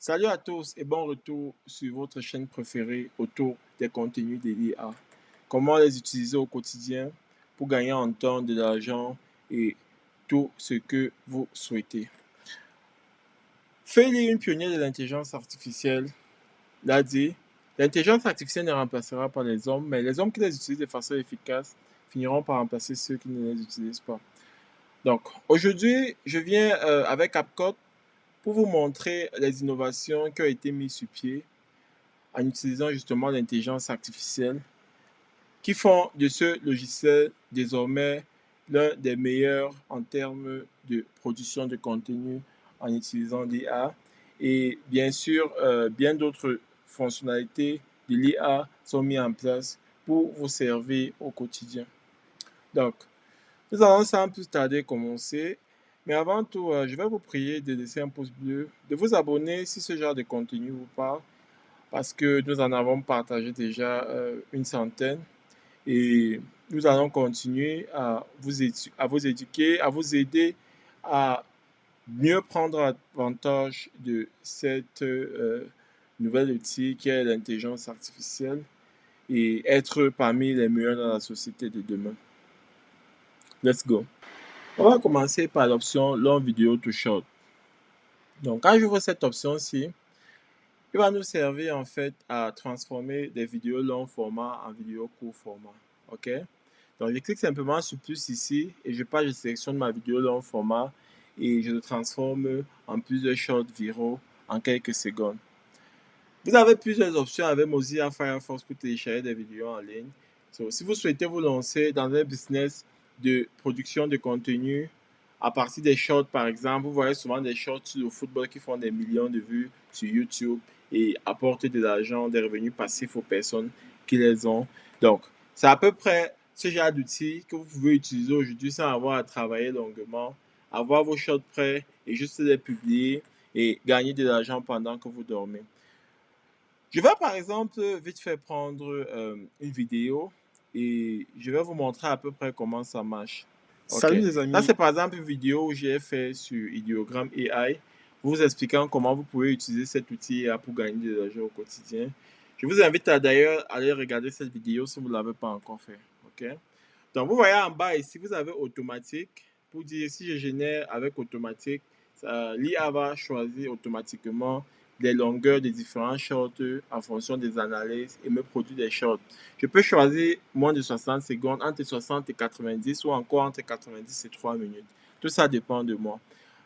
Salut à tous et bon retour sur votre chaîne préférée autour des contenus de l'IA. Comment les utiliser au quotidien pour gagner en temps, de l'argent et tout ce que vous souhaitez. Faye, une pionnière de l'intelligence artificielle, l'a dit, l'intelligence artificielle ne remplacera pas les hommes, mais les hommes qui les utilisent de façon efficace finiront par remplacer ceux qui ne les utilisent pas. Donc, aujourd'hui, je viens avec CapCut pour vous montrer les innovations qui ont été mises sur pied en utilisant justement l'intelligence artificielle, qui font de ce logiciel désormais l'un des meilleurs en termes de production de contenu en utilisant l'IA. Et bien sûr, bien d'autres fonctionnalités de l'IA sont mises en place pour vous servir au quotidien. Donc, nous allons sans plus tarder commencer. Mais avant tout, je vais vous prier de laisser un pouce bleu, de vous abonner si ce genre de contenu vous parle parce que nous en avons partagé déjà une centaine et nous allons continuer à vous éduquer, à vous aider à mieux prendre avantage de cette nouvel outil qui est l'intelligence artificielle et être parmi les meilleurs dans la société de demain. Let's go. On va commencer par l'option Long Video to Short. Donc, quand j'ouvre cette option-ci, il va nous servir en fait à transformer des vidéos long format en vidéos court format. OK? Donc, je clique simplement sur plus ici et je sélectionne ma vidéo long format et je le transforme en plusieurs shorts viraux en quelques secondes. Vous avez plusieurs options avec Mozilla Firefox pour télécharger des vidéos en ligne. Si vous souhaitez vous lancer dans un business de production de contenu à partir des shorts, par exemple, vous voyez souvent des shorts sur le football qui font des millions de vues sur YouTube et apportent de l'argent, des revenus passifs aux personnes qui les ont. Donc, c'est à peu près ce genre d'outils que vous pouvez utiliser aujourd'hui sans avoir à travailler longuement, avoir vos shorts prêts et juste les publier et gagner de l'argent pendant que vous dormez. Je vais par exemple vite fait prendre une vidéo et je vais vous montrer à peu près comment ça marche. Ok. Salut les Là, amis. c'est par exemple une vidéo où j'ai fait sur Ideogram AI, vous expliquant comment vous pouvez utiliser cet outil pour gagner de l'argent au quotidien. Je vous invite à d'ailleurs aller regarder cette vidéo si vous ne l'avez pas encore fait. Ok. Donc, vous voyez en bas ici, vous avez automatique. Pour dire si je génère avec automatique, l'IA va choisir automatiquement les longueurs des différents shorts en fonction des analyses et me produit des shorts. Je peux choisir moins de 60 secondes, entre 60 et 90 ou encore entre 90 et 3 minutes. Tout ça dépend de moi.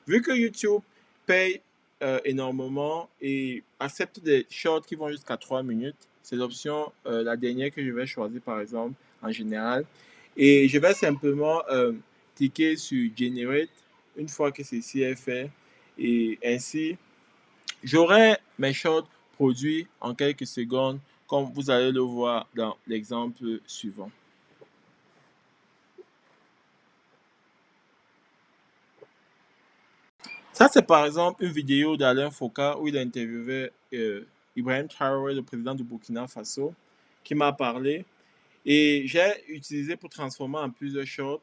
Vu que YouTube paye énormément et accepte des shorts qui vont jusqu'à 3 minutes, c'est l'option, la dernière que je vais choisir par exemple en général. Et je vais simplement cliquer sur Generate une fois que ceci est fait. Et ainsi, j'aurai mes shorts produits en quelques secondes, comme vous allez le voir dans l'exemple suivant. Ça, c'est par exemple une vidéo d'Alain Foka où il a interviewé Ibrahim Traoré, le président du Burkina Faso, qui m'a parlé. Et j'ai utilisé pour transformer en plusieurs shorts.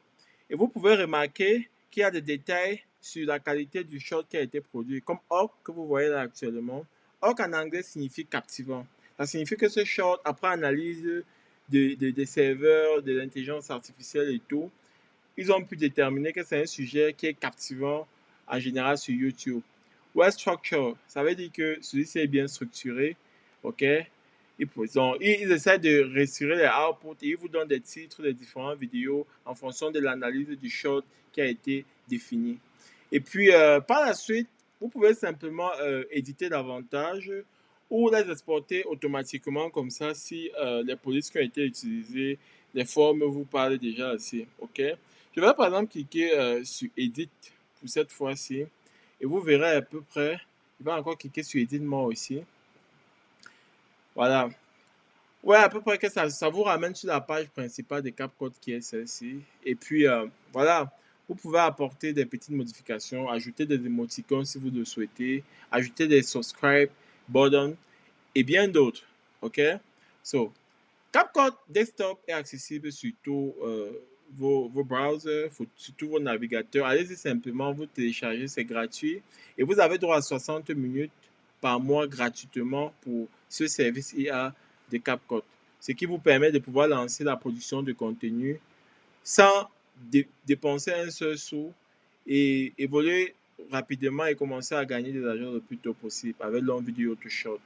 Et vous pouvez remarquer qu'il y a des détails sur la qualité du short qui a été produit. Comme Hawk que vous voyez là actuellement. Hawk en anglais signifie captivant. Ça signifie que ce short, après analyse des serveurs, de l'intelligence artificielle et tout, ils ont pu déterminer que c'est un sujet qui est captivant en général sur YouTube. Well structure, ça veut dire que celui-ci est bien structuré. OK? Ils essaient de retirer les outputs et ils vous donnent des titres des différentes vidéos en fonction de l'analyse du short qui a été défini. Et puis, par la suite, vous pouvez simplement éditer davantage ou les exporter automatiquement comme ça si les polices qui ont été utilisées, les formes vous parlent déjà assez. OK? Je vais par exemple cliquer sur Edit pour cette fois-ci et vous verrez à peu près. Je vais encore cliquer sur Edit moi aussi. Voilà. Ouais, à peu près que ça vous ramène sur la page principale de CapCut qui est celle-ci. Et puis, voilà, vous pouvez apporter des petites modifications, ajouter des émoticônes si vous le souhaitez, ajouter des subscribe buttons et bien d'autres. OK? So, CapCut Desktop est accessible sur tous vos browsers, sur tous vos navigateurs. Allez-y simplement, vous téléchargez, c'est gratuit. Et vous avez droit à 60 minutes par mois gratuitement pour ce service IA de CapCut, ce qui vous permet de pouvoir lancer la production de contenu sans dépenser un seul sou et évoluer rapidement et commencer à gagner de l'argent le plus tôt possible avec Long Video to Short.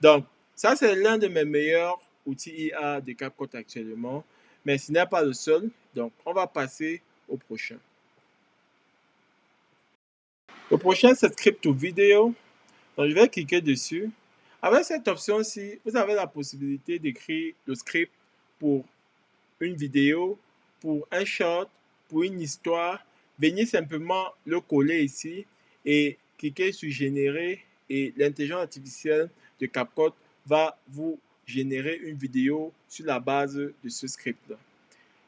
Donc, ça, c'est l'un de mes meilleurs outils IA de CapCut actuellement, mais ce n'est pas le seul. Donc, on va passer au prochain. Le prochain, c'est Script to Video. Donc, je vais cliquer dessus. Avec cette option-ci, vous avez la possibilité d'écrire le script pour une vidéo, pour un short, pour une histoire. Venez simplement le coller ici et cliquer sur générer et l'intelligence artificielle de CapCut va vous générer une vidéo sur la base de ce script-là.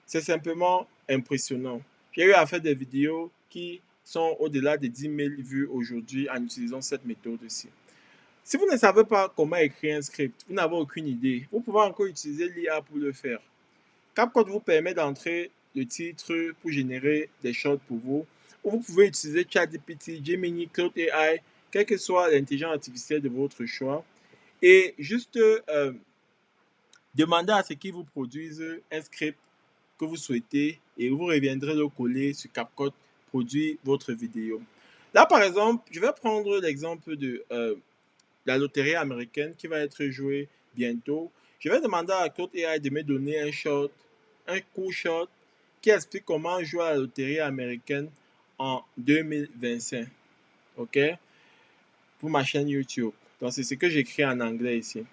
C'est simplement impressionnant. J'ai eu à faire des vidéos qui sont au-delà de 10 000 vues aujourd'hui en utilisant cette méthode-ci. Si vous ne savez pas comment écrire un script, vous n'avez aucune idée, vous pouvez encore utiliser l'IA pour le faire. CapCut vous permet d'entrer le titre pour générer des shorts pour vous. Ou vous pouvez utiliser ChatGPT, Gemini, Claude AI, quelle que soit l'intelligence artificielle de votre choix. Et juste demander à ce qu'il vous produise un script que vous souhaitez et vous reviendrez le coller sur CapCut, produire votre vidéo. Là, par exemple, je vais prendre l'exemple de la loterie américaine qui va être jouée bientôt. Je vais demander à Claude AI de me donner un court short qui explique comment jouer à la loterie américaine en 2025. OK? Pour ma chaîne YouTube. Donc, c'est ce que j'écris en anglais ici.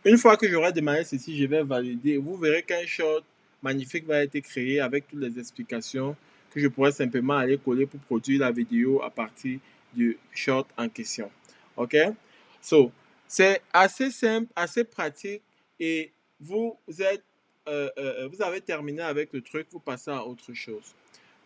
Une fois que j'aurai demandé ceci, je vais valider. Vous verrez qu'un short magnifique va être créé avec toutes les explications que je pourrais simplement aller coller pour produire la vidéo à partir du short en question. OK? So, c'est assez simple, assez pratique et vous avez terminé avec le truc, vous passez à autre chose.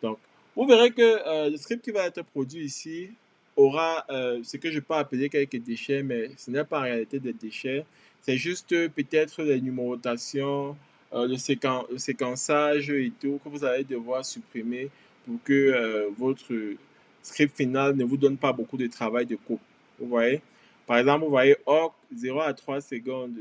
Donc, vous verrez que le script qui va être produit ici aura ce que je peux appeler quelques déchets, mais ce n'est pas en réalité des déchets. C'est juste peut-être les numérotations, le séquençage et tout que vous allez devoir supprimer pour que votre script final ne vous donne pas beaucoup de travail de coupe. Vous voyez? Par exemple, vous voyez OC 0 à 3 secondes,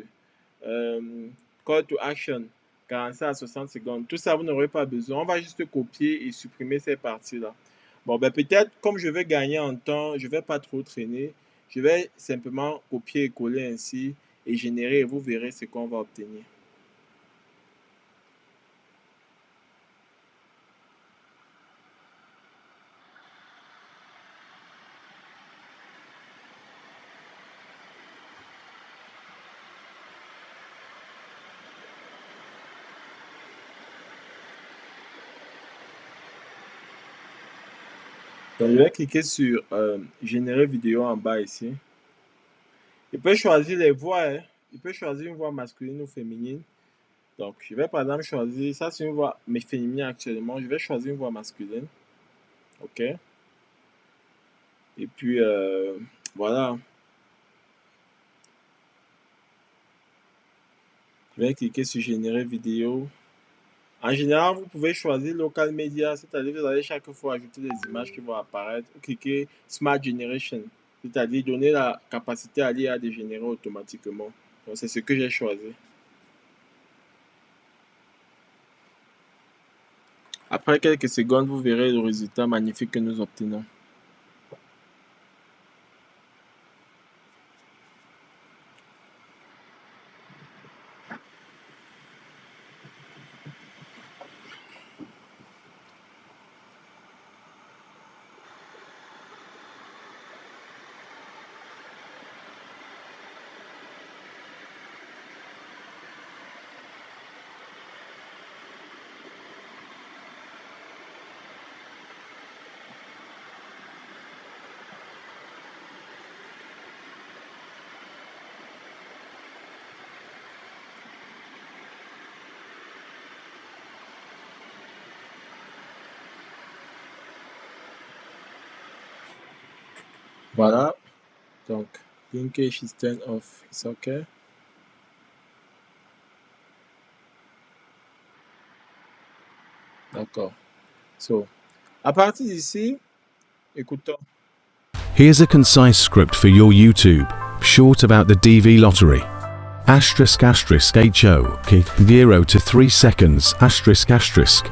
euh, call to action 45 à 60 secondes. Tout ça, vous n'aurez pas besoin. On va juste copier et supprimer ces parties-là. Bon, ben peut-être, comme je vais gagner en temps, je ne vais pas trop traîner. Je vais simplement copier et coller ainsi et générer et vous verrez ce qu'on va obtenir. Donc, je vais cliquer sur générer vidéo en bas ici. Je peux choisir les voix. Hein. Je peux choisir une voix masculine ou féminine. Donc, je vais par exemple choisir, ça c'est une voix mais féminine actuellement. Je vais choisir une voix masculine. OK. Et puis, voilà. Je vais cliquer sur générer vidéo. En général, vous pouvez choisir Local Media, c'est-à-dire que vous allez chaque fois ajouter des images qui vont apparaître. Ou cliquer Smart Generation, c'est-à-dire donner la capacité à l'IA de générer automatiquement. Donc, c'est ce que j'ai choisi. Après quelques secondes, vous verrez le résultat magnifique que nous obtenons. Voilà. Donc, linkage is turned off. It's OK. D'accord. So, à partir d'ici, écoutons. Here's a concise script for your YouTube, short about the DV lottery. Asterisk asterisk HO, 0 to 3 seconds, asterisk asterisk.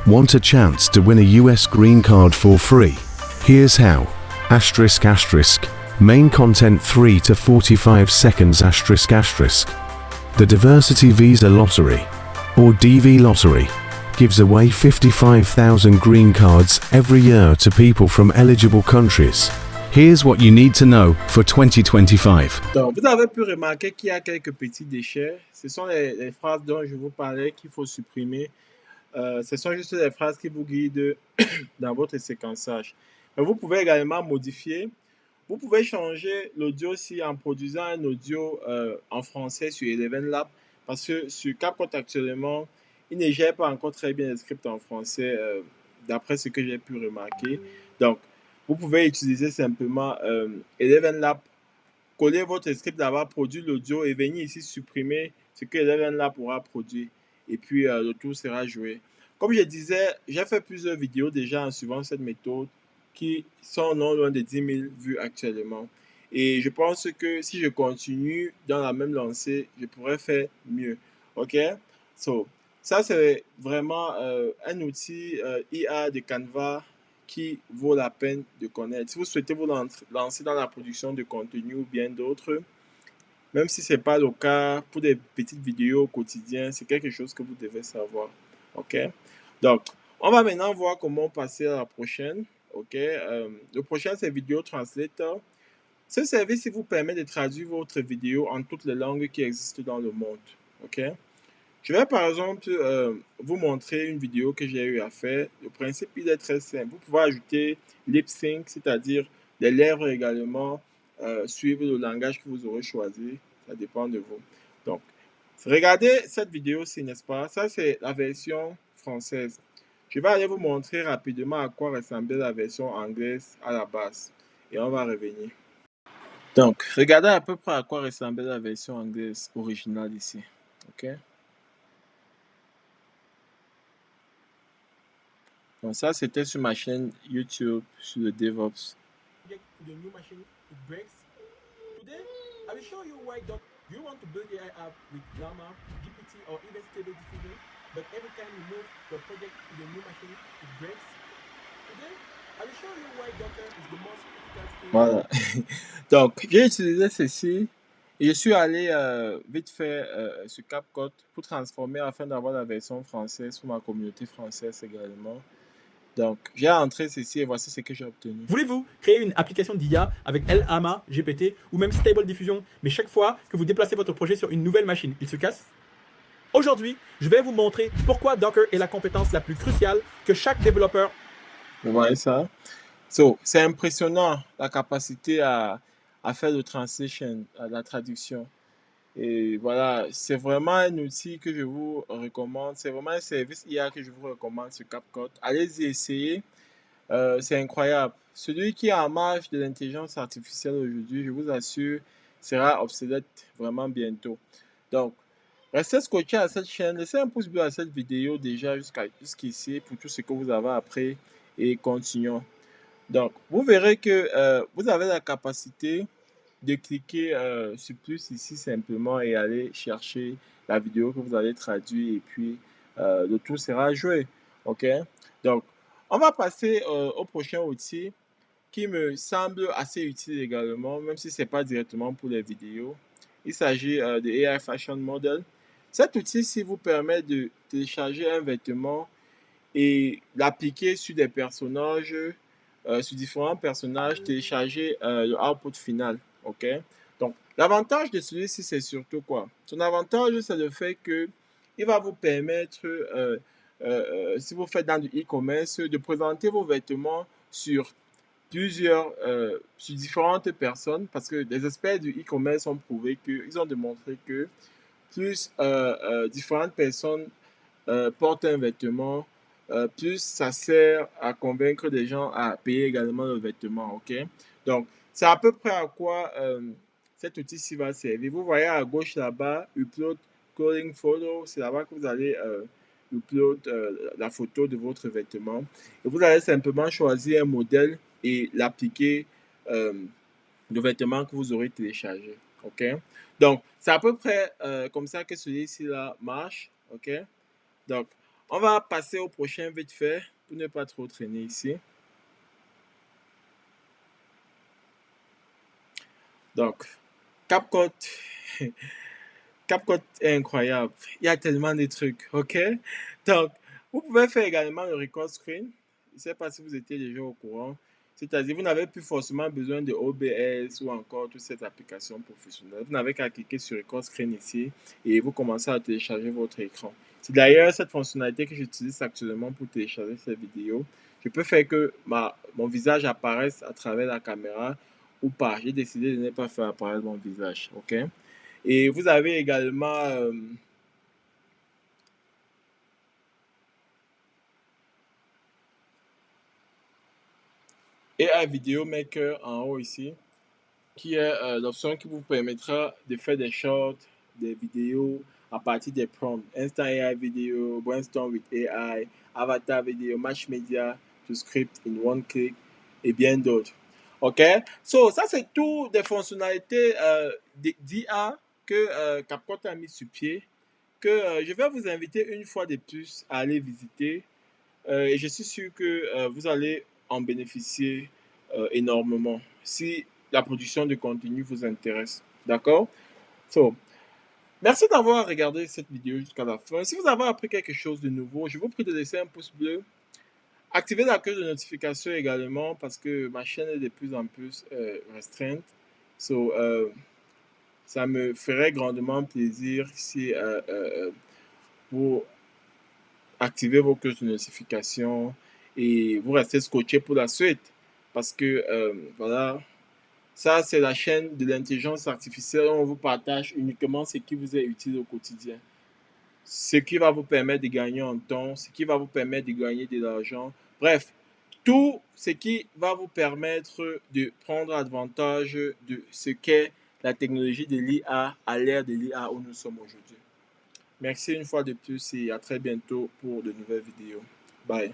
Want a chance to win a US green card for free? Here's how. Asterisk asterisk. Main content 3 to 45 seconds, asterisk asterisk. The Diversity Visa Lottery, or DV Lottery, gives away 55,000 green cards every year to people from eligible countries. Here's what you need to know for 2025. Donc, vous avez pu remarquer qu'il y a quelques petits déchets. Ce sont les phrases dont je vous parlais qu'il faut supprimer. Ce sont juste les phrases qui vous guident dans votre séquençage. Mais vous pouvez également modifier. Vous pouvez changer l'audio aussi en produisant un audio en français sur Eleven Lab, parce que sur CapCut actuellement, il ne gère pas encore très bien les scripts en français, d'après ce que j'ai pu remarquer. Donc, vous pouvez utiliser simplement Eleven Lab, coller votre script d'avoir produit l'audio et venir ici supprimer ce que Eleven Lab aura produit. Et puis, le tout sera joué. Comme je disais, j'ai fait plusieurs vidéos déjà en suivant cette méthode qui sont non loin de 10 000 vues actuellement. Et je pense que si je continue dans la même lancée, je pourrais faire mieux. OK? So, ça, c'est vraiment un outil IA de Canva qui vaut la peine de connaître. Si vous souhaitez vous lancer dans la production de contenu ou bien d'autres, même si ce n'est pas le cas pour des petites vidéos au quotidien, c'est quelque chose que vous devez savoir. OK? Donc, on va maintenant voir comment passer à la prochaine. OK? Le prochain, c'est Video Translator. Ce service vous permet de traduire votre vidéo en toutes les langues qui existent dans le monde. OK? Je vais par exemple vous montrer une vidéo que j'ai eu à faire. Le principe, il est très simple. Vous pouvez ajouter lip sync, c'est-à-dire les lèvres également, suivre le langage que vous aurez choisi. Ça dépend de vous. Donc, regardez cette vidéo-ci, n'est-ce pas? Ça, c'est la version française. Je vais aller vous montrer rapidement à quoi ressemblait la version anglaise à la base. Et on va revenir. Donc, regardez à peu près à quoi ressemblait la version anglaise originale ici. OK? Donc ça, c'était sur ma chaîne YouTube, sur le DevOps. To the new machine, it breaks. Today, I will show you why you want to build AI app with Llama, GPT, or even Stable Diffusion, but every time you move your project to the new machine, it breaks. Today, I will show you why Docker is the most critical skill. Voilà. Donc, j'ai utilisé ceci et je suis allé vite fait sur CapCut pour transformer afin d'avoir la version française pour ma communauté française également. Donc, j'ai entré ceci et voici ce que j'ai obtenu. Voulez-vous créer une application d'IA avec Llama, GPT ou même Stable Diffusion, mais chaque fois que vous déplacez votre projet sur une nouvelle machine, il se casse? Aujourd'hui, je vais vous montrer pourquoi Docker est la compétence la plus cruciale que chaque développeur. Vous voyez ça? So, c'est impressionnant la capacité à faire le translation, la traduction. Et voilà, c'est vraiment un outil que je vous recommande. C'est vraiment un service IA que je vous recommande sur CapCut. Allez-y essayer. C'est incroyable. Celui qui est en marge de l'intelligence artificielle aujourd'hui, je vous assure, sera obsolète vraiment bientôt. Donc, restez scotché à cette chaîne. Laissez un pouce bleu à cette vidéo déjà jusqu'ici pour tout ce que vous avez appris et continuons. Donc, vous verrez que vous avez la capacité de cliquer sur plus ici simplement et aller chercher la vidéo que vous allez traduire et puis le tout sera joué. OK? Donc, on va passer au prochain outil qui me semble assez utile également, même si ce n'est pas directement pour les vidéos. Il s'agit de AI Fashion Model. Cet outil-ci vous permet de télécharger un vêtement et l'appliquer sur des personnages, sur différents personnages, télécharger le output final. OK? Donc, l'avantage de celui-ci, c'est surtout quoi? Son avantage, c'est le fait que il va vous permettre, si vous faites dans du e-commerce, de présenter vos vêtements sur sur différentes personnes, parce que les experts du e-commerce ont prouvé ils ont démontré que plus différentes personnes portent un vêtement, plus ça sert à convaincre des gens à payer également le vêtement. OK? Donc, c'est à peu près à quoi cet outil-ci va servir. Vous voyez à gauche là-bas, Upload Clothing Photo, c'est là-bas que vous allez upload la photo de votre vêtement. Et vous allez simplement choisir un modèle et l'appliquer de vêtements que vous aurez téléchargés. OK? Donc, c'est à peu près comme ça que celui-ci là marche. OK? Donc, on va passer au prochain vite fait pour ne pas trop traîner ici. Donc, CapCut, CapCut est incroyable. Il y a tellement de trucs, ok? Donc, vous pouvez faire également le record screen. Je ne sais pas si vous étiez déjà au courant. C'est-à-dire, vous n'avez plus forcément besoin de OBS ou encore toute cette application professionnelle. Vous n'avez qu'à cliquer sur record screen ici et vous commencez à télécharger votre écran. C'est d'ailleurs cette fonctionnalité que j'utilise actuellement pour télécharger cette vidéo. Je peux faire que mon visage apparaisse à travers la caméra ou pas. J'ai décidé de ne pas faire apparaître mon visage, ok? Et vous avez également AI Video Maker en haut ici, qui est l'option qui vous permettra de faire des shorts, des vidéos à partir des prompts. Instant AI Video, Brainstorm with AI, Avatar Video, Match Media, to Script in one click et bien d'autres. OK? So, ça, c'est tout des fonctionnalités d'IA que CapCut a mis sur pied, que je vais vous inviter une fois de plus à aller visiter. Et je suis sûr que vous allez en bénéficier énormément si la production de contenu vous intéresse. D'accord? So, merci d'avoir regardé cette vidéo jusqu'à la fin. Si vous avez appris quelque chose de nouveau, je vous prie de laisser un pouce bleu. Activez la cloche de notification également parce que ma chaîne est de plus en plus restreinte. So, ça me ferait grandement plaisir si vous activez vos cloches de notification et vous restez scotché pour la suite. Parce que, voilà, ça, c'est la chaîne de l'intelligence artificielle où on vous partage uniquement ce qui vous est utile au quotidien. Ce qui va vous permettre de gagner en temps, ce qui va vous permettre de gagner de l'argent. Bref, tout ce qui va vous permettre de prendre avantage de ce qu'est la technologie de l'IA à l'ère de l'IA où nous sommes aujourd'hui. Merci une fois de plus et à très bientôt pour de nouvelles vidéos. Bye.